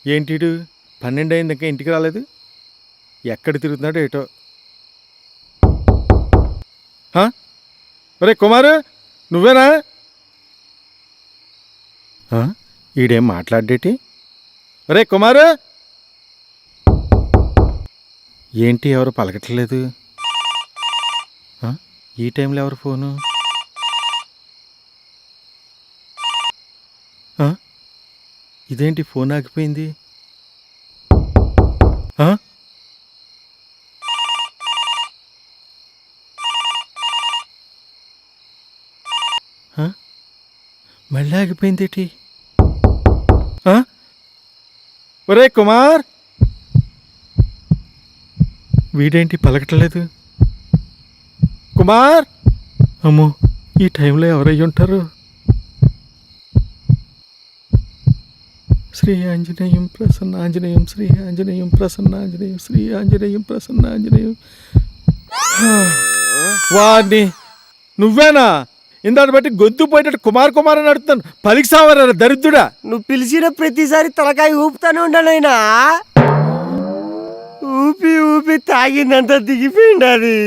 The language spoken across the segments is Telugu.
ఏంటిడు 12 అయింది ఇంకా ఇంటికి రాలేదు? ఎక్కడ తిరుగుతున్నాడో ఏటో. ఒరే కుమారు, నువ్వేనా? ఈడేం మాట్లాడేటి? ఒరే కుమారు, ఏంటి ఎవరు పలకట్లేదు? ఈ టైంలో ఎవరు ఫోను? ఇదేంటి ఫోన్ ఆగిపోయింది? మళ్ళీ ఆగిపోయింది ఏంటి? ఒరే కుమార్, వీడేంటి పలకట్లేదు? కుమార్, అమ్మో ఈ టైంలో ఎవరయ్యి ఉంటారు? శ్రీ ఆంజనేయం ప్రసన్నాంజనేయం, శ్రీ ఆంజనేయం ప్రసన్నాంజనేయం, శ్రీ ఆంజనేయం ప్రసన్నాంజనేయం. వాడిని నువ్వేనా? ఇందాటి బట్టి గొంతు పోయేటట్టు కుమార్ కుమార్ అని అడుగుతాను. పలికి సావరా దరిద్రుడా. నువ్వు పిలిచిన ప్రతిసారి తలకాయ ఊపుతానే ఉంటానైనా. ఊపి ఊపి తాగిందంతా దిగిపోయింది అది.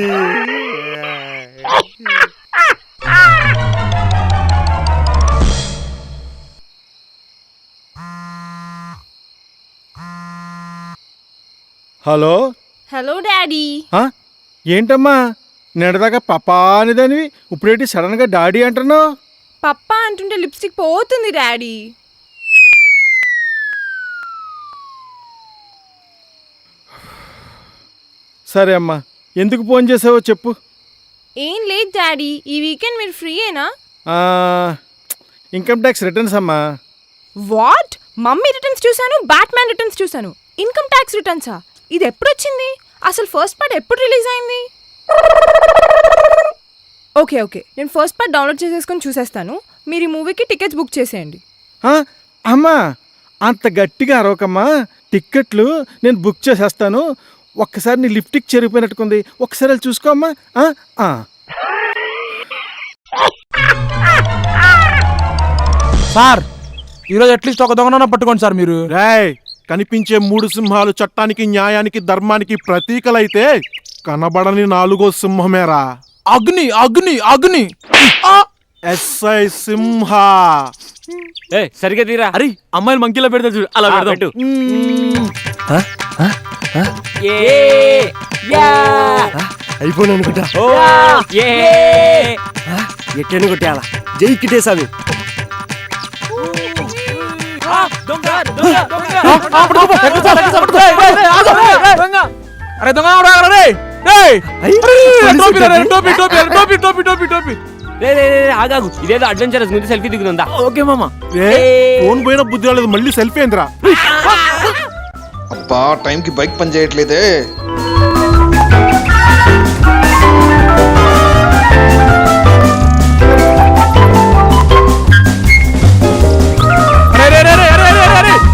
Hello hello daddy. ఏంటమ్మా నెడదాకా పప్పా అనేదానివి, ఇప్పుడేంటి సడన్గా డాడీ అంటున్నావు? పప్పా అంటుంటే లిప్స్టిక్ పోతుంది డాడీ. సరే అమ్మా, ఎందుకు ఫోన్ చేసావో చెప్పు. ఏం లేదు డాడీ, ఈ వీకెండ్ మీరు ఫ్రీయేనా? ఇన్కమ్ ట్యాక్స్ రిటర్న్స్ అమ్మా. వాట్? మమ్మీ రిటర్న్స్ చూసాను, బ్యాట్మ్యాన్ రిటర్న్స్ చూసాను, ఇన్కమ్ ట్యాక్స్ రిటర్న్సా? ఇది ఎప్పుడు వచ్చింది? అసలు ఫస్ట్ పార్ట్ ఎప్పుడు రిలీజ్ అయింది? ఓకే ఓకే, నేను ఫస్ట్ పార్ట్ డౌన్లోడ్ చేసేసుకొని చూసేస్తాను. మీరు ఈ మూవీకి టికెట్స్ బుక్ చేసేయండి. అమ్మా అంత గట్టిగా అరవకమ్మా, టిక్కెట్లు నేను బుక్ చేసేస్తాను. ఒక్కసారి నీ లిఫ్టిక్ చెరిగిపోయినట్టుకుంది, ఒక్కసారి వెళ్ళి చూసుకో అమ్మా. సార్ ఈరోజు అట్లీస్ట్ ఒక దొంగన పట్టుకోండి సార్ మీరు. రాయ్, కనిపించే 3 సింహాలు చట్టానికి న్యాయానికి ధర్మానికి ప్రతీకలైతే కనబడని 4వ సింహమేరా అగ్ని అగ్ని అగ్ని. ఎస్ఐ సింహ. సరిగ్గా తీరా. అరే అమ్మాయిలు మంకీలో పెడతా చూడు, అలా పెట్టు. అయిపోయినా అనుకుంటా. ఎట్టేను కొట్టేయాలా? జై కిటేసామి. అరే దొంగ ఆగాగు, ఇదేదో అడ్వెంచరస్ ముందు సెల్ఫీ దిగుతుందా? ఓకే మామా. ఫోన్ పోయిన బుద్ధి రాలేదు, మళ్ళీ సెల్ఫీ ఏంద్రా? అబ్బా టైంకి బైక్ పని చేయట్లేదే.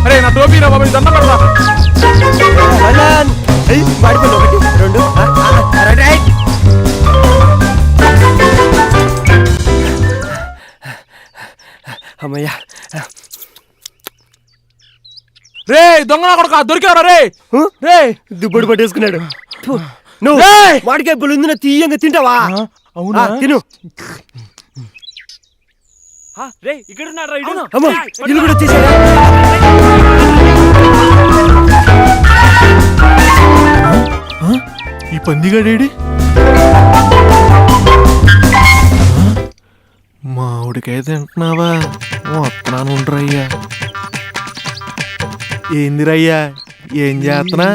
అరే నా టోపీ రా బాబు, దండ పడతా. వాడిపోయింది 1 2. అమ్మయ్యా. రే దొంగ కొడుక దొరికావరా? రే రే దుబ్బడి పట్టేసుకున్నాడు. నువ్వు వాడికాయ పులిందిన తీయంగా తింటావా? అవునా, తిను. ఇక్కడ అమ్మో ఇల్లు కూడా వచ్చేసాడా? ఈ పందిగాడేడి? మామిడికాయ తింటున్నావా? వస్తున్నాను ఉండరయ్యా. ఏందిరయ్యా, ఏం చేస్తున్నా?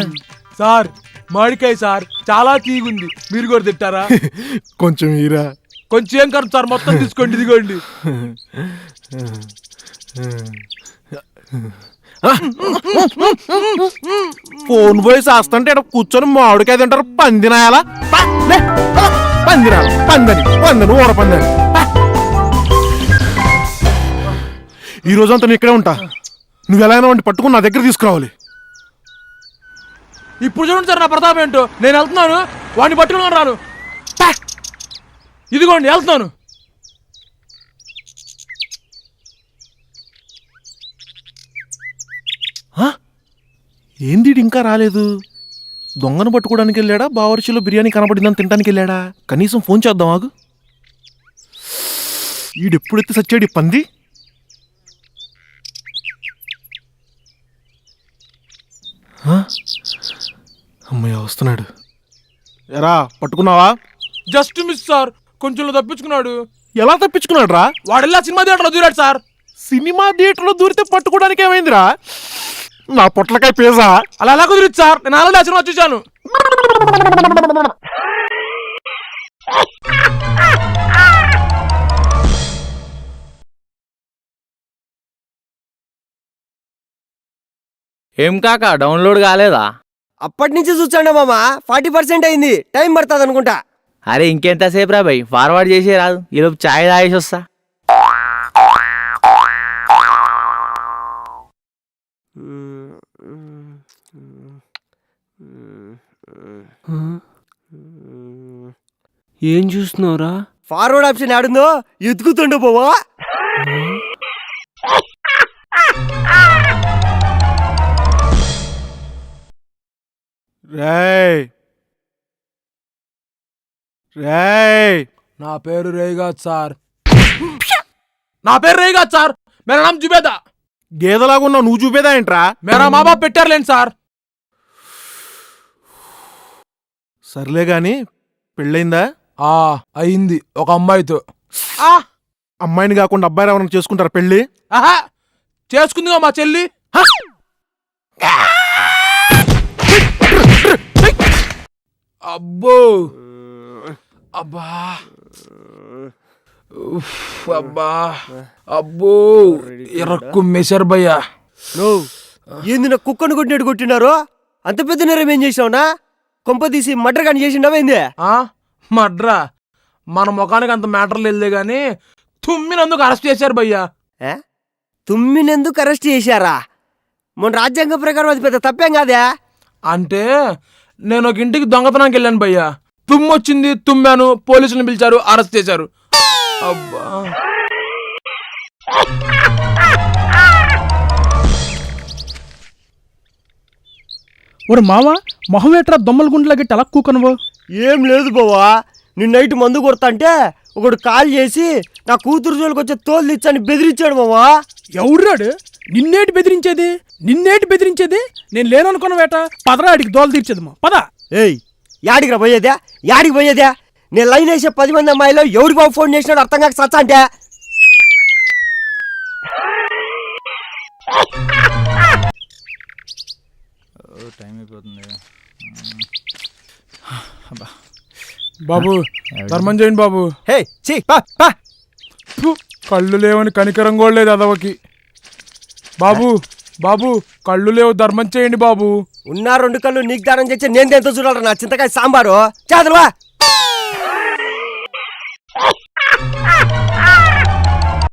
సార్ మామిడికాయ సార్, చాలా తీగుంది, మీరు కూడా తింటారా? కొంచెం ఈరా. కొంచెం ఏం ఖర్చు సార్, మొత్తం తీసుకోండి, ఇదిగోండి. ఫోన్ పోయి చేస్తుంటే ఇక్కడ కూర్చొని మామిడికాయ తింటారు. పందినాయాలా? పందినాయాల పందని ఊర పందని. ఈ రోజంతా నేను ఇక్కడే ఉంటా. నువ్వు ఎలా అయినా వాడిని పట్టుకుని నా దగ్గర తీసుకురావాలి. ఇప్పుడు చూడండి సార్ నా ప్రతాపం ఏంటో. నేను వెళ్తున్నాను, వాడిని పట్టుకుని రాను. ఇదిగోండి వెళ్తున్నాను. ఏంది ఈడు ఇంకా రాలేదు? దొంగను పట్టుకోవడానికి వెళ్ళాడా, బావర్చిలో బిర్యానీ కనబడిందని తినడానికి వెళ్ళాడా? కనీసం ఫోన్ చేద్దాం ఆగు. ఈడెప్పుడెత్తి సచ్చాడు ఈ పంది? ఆ? అమ్మయ్య వస్తున్నాడు. ఎరా పట్టుకున్నావా? జస్ట్ మిస్ సార్, కొంచెం తప్పించుకున్నాడు. ఎలా తప్పించుకున్నాడు రా? వాడెల్లా సినిమా థియేటర్లో దూరాడు సార్. సినిమా థియేటర్లో దూరితే పట్టుకోవడానికి ఏమైందిరా? నా పొట్లకాయ పేజా. అలా ఎలా కుదిరింది సార్? నేను ఆల్రెడీ ఆ సినిమా చూశాను. ఏం కాక డౌన్లోడ్ కాలేదా? అప్పటి నుంచి చూసాండా మామ, 40% అయింది. టైం పడుతుంది అనుకుంటా. అరే ఇంకెంతసేపు రా భయ్, ఫార్వర్డ్ చేసే రాదు. ఈలోపు ఛాయ్ తాగేసి వస్తా. ఏం చూస్తున్నావురా? ఫార్వర్డ్ ఆప్షన్ ఆడుందో ఎత్తుకుతుండో పోవా. రేయ్ రేయ్, నా పేరు రేగాద్ సార్. నా పేరు రేగాద్ సార్. మేరా నామ్ జుబేదా. గేదలాగున్నావు, నువ్వు చూపేదా ఏంట్రా? మేరా మా బాప్ పెట్టారులేండి సార్. సర్లే గాని పెళ్ళైందా? అయింది, ఒక అమ్మాయితో. అమ్మాయిని కాకుండా అబ్బాయి ఎవరైనా చేసుకుంటారా పెళ్ళి? ఆహా, చేసుకుందిగా మా చెల్లి. అబ్బో, అబ్బా, ఉఫ్, అబ్బా, అబ్బో, ఎర్రకు మెసర్ భయ్యా. ఏంది నా కుక్కను కొట్టినట్టు కొట్టినారు? అంత పెద్ద నేరం ఏం చేసావునా? కొంప తీసి మటర్ కానీ చేసిండవేంది? మడ్రా, మన ముఖానికి అంత మ్యాటర్ లేదులే గాని తుమ్మినందుకు అరెస్ట్ చేశారు భయ్యా. తుమ్మినందుకు అరెస్ట్ చేశారా? మన రాజ్యాంగ ప్రకారం అది పెద్ద తప్పేం కాదే. అంటే నేను ఒక ఇంటికి దొంగతనానికి వెళ్ళాను భయ్యా. తుమ్మొచ్చింది, తుమ్మాను, పోలీసులను పిలిచారు, అరెస్ట్ చేశారు. అబ్బా, ఒరు మామ, మొహం ఏట్రా దొమ్మల గుండెలకి అలా కూకనువు? ఏం లేదు బావా, నిన్న నైట్ మందు కొడతా అంటే ఒకడు కాల్ చేసి నా కూతురు జోలికి వచ్చే తోలు తెచ్చని బెదిరించాడు బావా. ఎవడ్రాడు? నిన్నేటి బెదిరించేది? నేను లేననుకున్న వేట. పదరా, అడిగి దోలు తీర్చేది మా పద. ఏయ్, యాడికి రా పోయేదే? నేను లైన్ వేసే 10 మంది అమ్మాయిలో ఎవరికి బాబు ఫోన్ చేసినాడు అర్థం కాక సచ్చా అంటే. టైం అయిపోతుంది. బాబు ధర్మం చేయండి బాబు. హే ఛీ, పా పా. కళ్ళు లేవని కనికరం కూడా లేదు అదవకి. బాబు కళ్ళు లేవు, ధర్మం చేయండి బాబు. ఉన్న 2 కళ్ళు నీకు దానం చేస్తే నేను ఎంతో చూడాలరా నా చింతకాయ సాంబారు. చాదరువా.